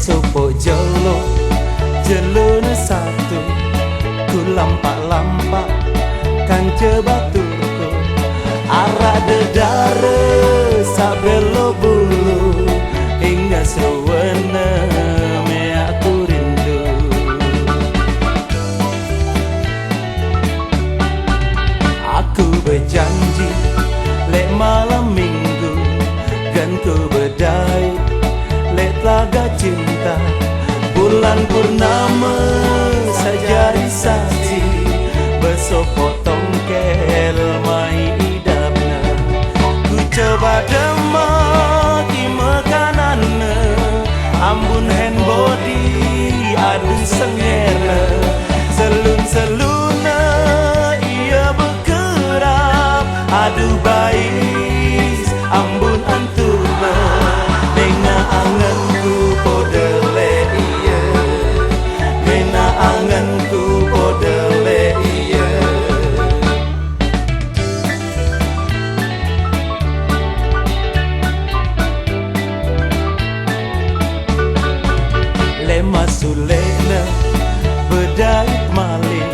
sopo jolo jelone satu ku lampak-lampak kance baturku arah dedare sabelo bulu hingga sewene me aku rindu. Aku berjanji lek malam minggu kan ku berdai lek telaga cinta bulan purnama saja saksi bersopotong kel mai idapna ku coba demaki makananna ambun hand body aduh sengera selun-seluna ia berkerap aduh bais ambun antuna dengar anganku podele iya mena anganku podele iya le masulena berdait malih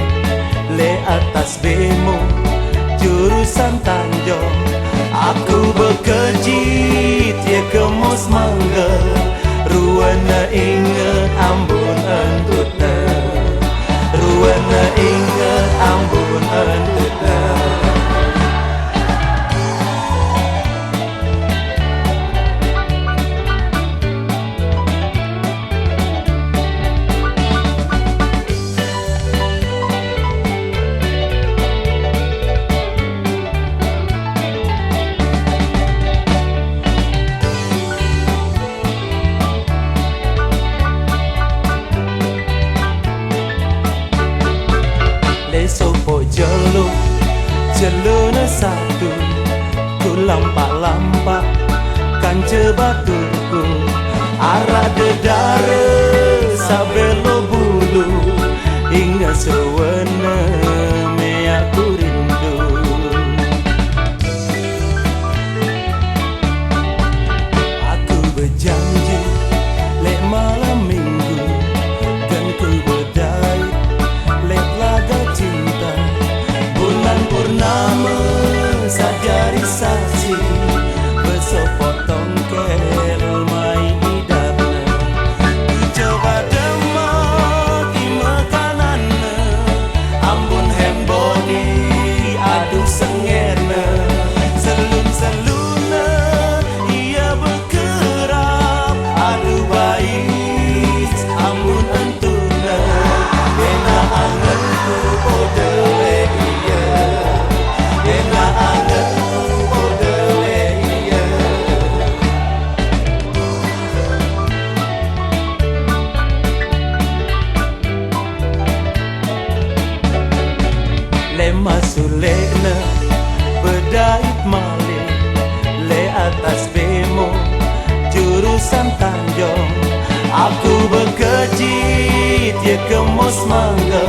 le atas bemo jurusan Tanjung aku berkejit ya kemos mangga ruana inget ambun entutna ruana inget ambun entutna. Sopo jolo jelone satu ku lampak-lampak kance baturku arah dedare sabelo bulu hingga sewene me aku rindu. Aku berjanji lek malam minggu kan ku berdai lek laga cinta bulan purnama saja saksi bersopotong kel mai idapna ku coba demaki makananna ambun hand body aduh sengerna selun-seluna ia berkerap aduh bais ambun entuna mena anganku podele iya mena anganku podele iya. Le masulena berdait malih le atas bemo jurusan Tanjung aku berkejit ya kemos mangga